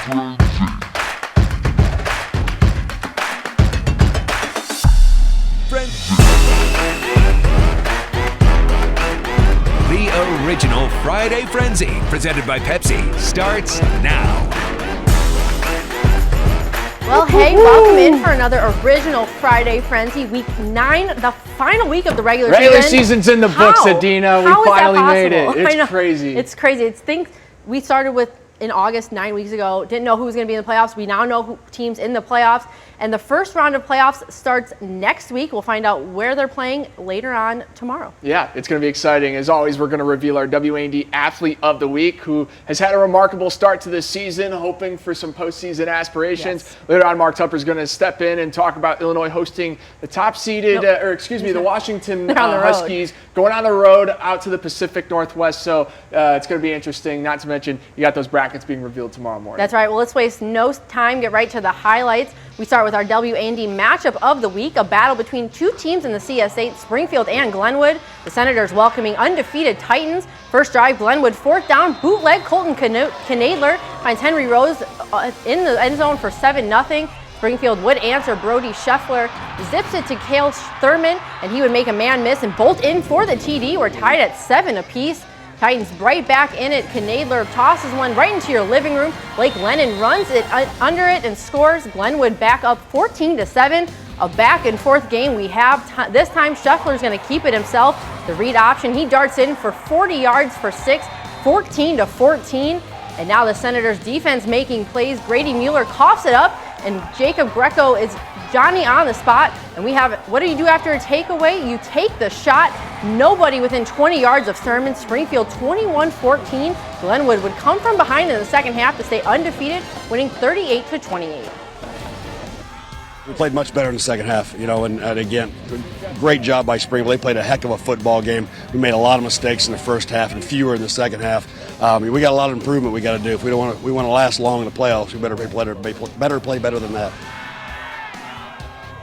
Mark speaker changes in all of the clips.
Speaker 1: The original Friday Frenzy, presented by Pepsi, starts now.
Speaker 2: Well, hey, welcome in for another original Friday Frenzy, week 9, the final week of the regular season.
Speaker 3: Regular season's in the books, Adina. We finally made it. It's crazy.
Speaker 2: It's crazy. It's things we started with in August 9 weeks ago. Didn't know who was going to be in the playoffs. We now know teams in the playoffs. And the first round of playoffs starts next week. We'll find out where they're playing later on tomorrow.
Speaker 3: Yeah, it's going to be exciting. As always, we're going to reveal our WAND Athlete of the Week, who has had a remarkable start to this season, hoping for some postseason aspirations. Yes. Later on, Mark Tupper's going to step in and talk about Illinois hosting the top-seeded, the Washington Huskies, going on the road out to the Pacific Northwest. So it's going to be interesting. Not to mention, you got those brackets being revealed tomorrow morning.
Speaker 2: That's right. Well, let's waste no time. Get right to the highlights. We start with our WAND matchup of the week, a battle between two teams in the CS8, Springfield and Glenwood. The Senators welcoming undefeated Titans. First drive, Glenwood, fourth down, bootleg. Colton Knadler finds Henry Rose in the end zone for 7-0. Springfield would answer. Brody Scheffler zips it to Cale Thurman, and he would make a man miss and bolt in for the TD. We're tied at 7 apiece. Titans right back in it. Knadler tosses one right into your living room. Blake Lennon runs it under it and scores. Glenwood back up 14-7. A back and forth game we have. This time Scheffler's going to keep it himself. The read option, he darts in for 40 yards for 6, 14-14. And now the Senators defense making plays. Grady Mueller coughs it up, and Jacob Greco is Johnny on the spot. And we have, what do you do after a takeaway? You take the shot. Nobody within 20 yards of Thurman. Springfield 21-14. Glenwood would come from behind in the second half to stay undefeated, winning 38-28.
Speaker 4: We played much better in the second half, and again, great job by Springfield. They played a heck of a football game. We made a lot of mistakes in the first half and fewer in the second half. We got a lot of improvement we got to do. If we want to last long in the playoffs, we better play better than that.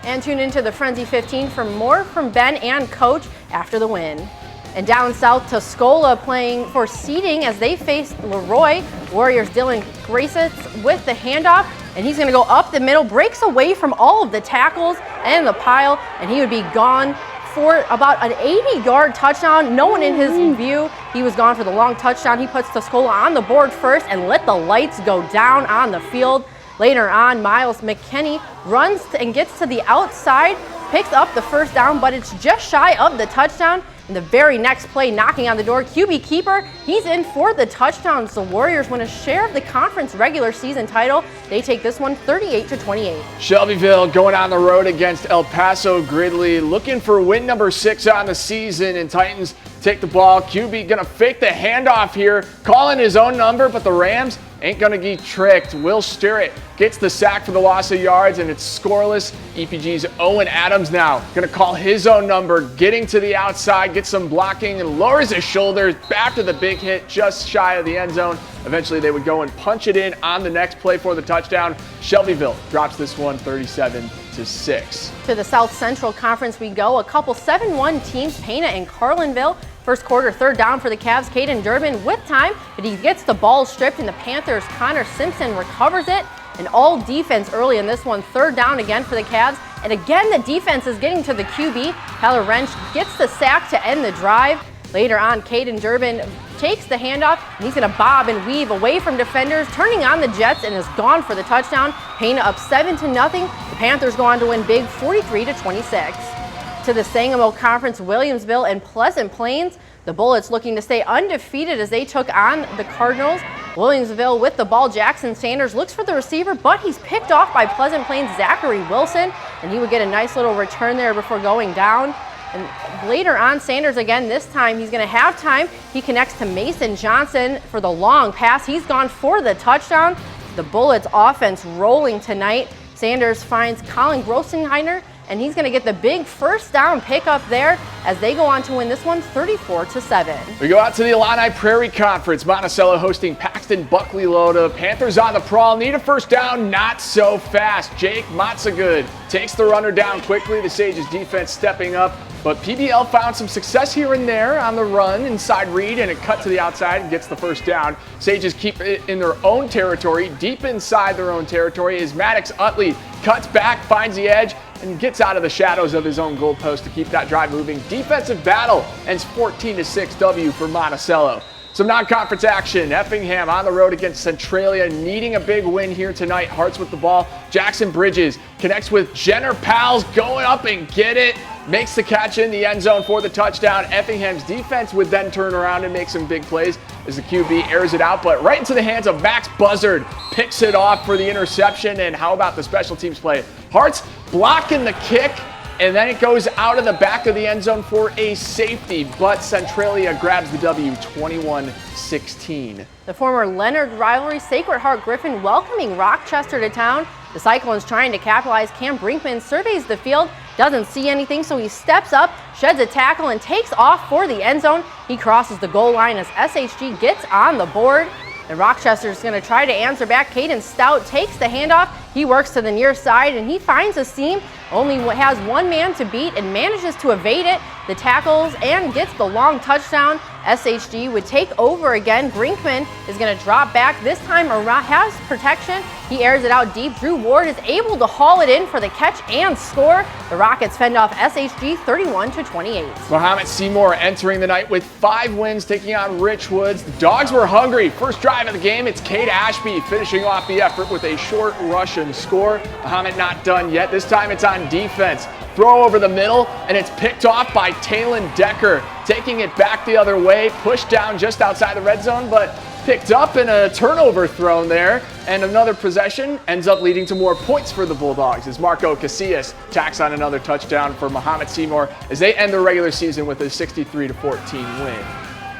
Speaker 2: And tune into the Frenzy 15 for more from Ben and Coach after the win. And down south, Tuscola playing for seeding as they face Leroy. Warriors Dylan Gracetz with the handoff, and he's going to go up the middle, breaks away from all of the tackles and the pile, and he would be gone for about an 80-yard touchdown. No one in his view. He was gone for the long touchdown. He puts Tuscola on the board first and let the lights go down on the field. Later on, Miles McKinney runs and gets to the outside, picks up the first down, but it's just shy of the touchdown. In the very next play, knocking on the door, QB keeper, he's in for the touchdown. So Warriors win a share of the conference regular season title. They take this one 38-28.
Speaker 3: Shelbyville going on the road against El Paso Gridley, looking for win number 6 on the season, and Titans take the ball. QB gonna fake the handoff here, calling his own number, but the Rams ain't gonna get tricked. Will Stirrett gets the sack for the loss of yards, and it's scoreless. EPG's Owen Adams now gonna call his own number, getting to the outside, gets some blocking, and lowers his shoulders after the big hit just shy of the end zone. Eventually they would go and punch it in on the next play for the touchdown. Shelbyville drops this one 37-6.
Speaker 2: To the South Central Conference we go. A couple 7-1 teams, Pana and Carlinville. First quarter, third down for the Cavs. Caden Durbin with time, but he gets the ball stripped, and the Panthers' Connor Simpson recovers it. And all defense early in this one. Third down again for the Cavs. And again, the defense is getting to the QB. Tyler Wrench gets the sack to end the drive. Later on, Caden Durbin takes the handoff, and he's going to bob and weave away from defenders, turning on the Jets, and is gone for the touchdown. Pana up 7-0. The Panthers go on to win big 43-26. To the Sangamo Conference, Williamsville and Pleasant Plains. The Bullets looking to stay undefeated as they took on the Cardinals. Williamsville with the ball. Jackson Sanders looks for the receiver, but he's picked off by Pleasant Plains' Zachary Wilson, and he would get a nice little return there before going down. And later on, Sanders again, this time he's going to have time. He connects to Mason Johnson for the long pass. He's gone for the touchdown. The Bullets offense rolling tonight. Sanders finds Colin Grossenheiner, and he's going to get the big first down pickup there as they go on to win this one 34-7.
Speaker 3: We go out to the Illini Prairie Conference. Monticello hosting Paxton Buckley Loda. Panthers on the prowl, need a first down, not so fast. Jake Matzagood takes the runner down quickly. The Sages defense stepping up. But PBL found some success here and there on the run inside read, and it cut to the outside and gets the first down. Sages keep it in their own territory, deep inside their own territory, as Maddox Utley cuts back, finds the edge, and gets out of the shadows of his own goalpost to keep that drive moving. Defensive battle ends 14-6 W for Monticello. Some non-conference action. Effingham on the road against Centralia, needing a big win here tonight. Hearts with the ball. Jackson Bridges connects with Jenner Pals, going up and get it. Makes the catch in the end zone for the touchdown. Effingham's defense would then turn around and make some big plays as the QB airs it out, but right into the hands of Max Buzzard. Picks it off for the interception, and how about the special teams play? Hearts blocking the kick, and then it goes out of the back of the end zone for a safety, but Centralia grabs the W 21-16.
Speaker 2: The former Leonard rivalry, Sacred Heart Griffin welcoming Rochester to town. The Cyclones trying to capitalize. Cam Brinkman surveys the field, doesn't see anything, so he steps up, sheds a tackle, and takes off for the end zone. He crosses the goal line as SHG gets on the board. And Rochester's going to try to answer back. Caden Stout takes the handoff. He works to the near side, and he finds a seam. Only has one man to beat and manages to evade it. The tackles and gets the long touchdown. SHG would take over again. Brinkman is going to drop back. This time has protection. He airs it out deep. Drew Ward is able to haul it in for the catch and score. The Rockets fend off SHG 31-28.
Speaker 3: Mohammed Seymour entering the night with 5 wins, taking on Rich Woods. The Dogs were hungry. First drive of the game, it's Cade Ashby finishing off the effort with a short Russian score. Mohammed not done yet. This time it's on defense. Throw over the middle, and it's picked off by Talon Decker. Taking it back the other way, pushed down just outside the red zone, but picked up in a turnover thrown there. And another possession ends up leading to more points for the Bulldogs as Marco Casillas tacks on another touchdown for Mohammed Seymour as they end their regular season with a 63-14 win.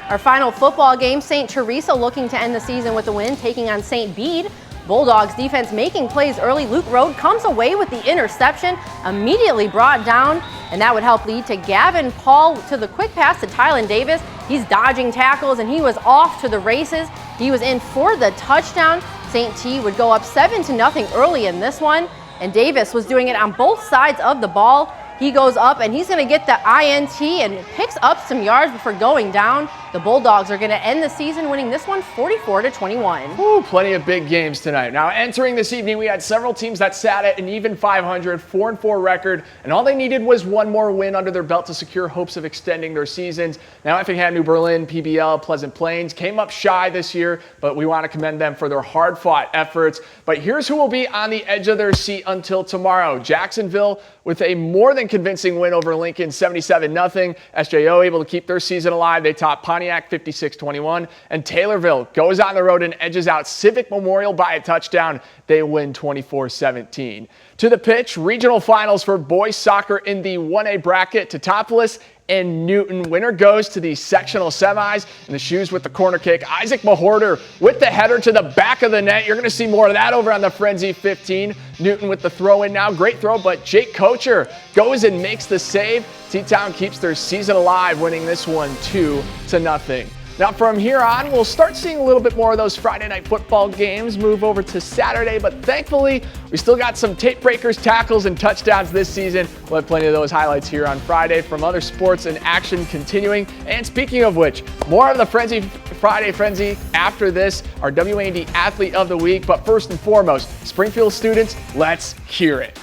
Speaker 2: Our final football game, St. Teresa looking to end the season with a win, taking on St. Bede. Bulldogs defense making plays early. Luke Road comes away with the interception, immediately brought down, and that would help lead to Gavin Paul to the quick pass to Tylen Davis. He's dodging tackles, and he was off to the races. He was in for the touchdown. St. T would go up 7-0 early in this one, and Davis was doing it on both sides of the ball. He goes up, and he's going to get the INT and picks up some yards before going down. The Bulldogs are going to end the season winning this one 44-21.
Speaker 3: Ooh, plenty of big games tonight. Now, entering this evening, we had several teams that sat at an even 500, 4-4 record, and all they needed was one more win under their belt to secure hopes of extending their seasons. Now, Effingham, New Berlin, PBL, Pleasant Plains came up shy this year, but we want to commend them for their hard-fought efforts. But here's who will be on the edge of their seat until tomorrow. Jacksonville with a more than convincing win over Lincoln, 77-0. SJO able to keep their season alive. They top Pontiac 56-21. And Taylorville goes on the road and edges out Civic Memorial by a touchdown. They win 24-17. To the pitch, regional finals for boys soccer in the 1A bracket. Teutopolis and Newton. Winner goes to the sectional semis, and the Shoes with the corner kick. Isaac Mahorter with the header to the back of the net. You're going to see more of that over on the Frenzy 15. Newton with the throw in now. Great throw, but Jake Kocher goes and makes the save. T-Town keeps their season alive, winning this one 2-0. Now from here on, we'll start seeing a little bit more of those Friday night football games move over to Saturday, but thankfully, we still got some tape breakers, tackles, and touchdowns this season. We'll have plenty of those highlights here on Friday from other sports and action continuing. And speaking of which, more of the Friday Frenzy after this, our WAND Athlete of the Week. But first and foremost, Springfield students, let's hear it.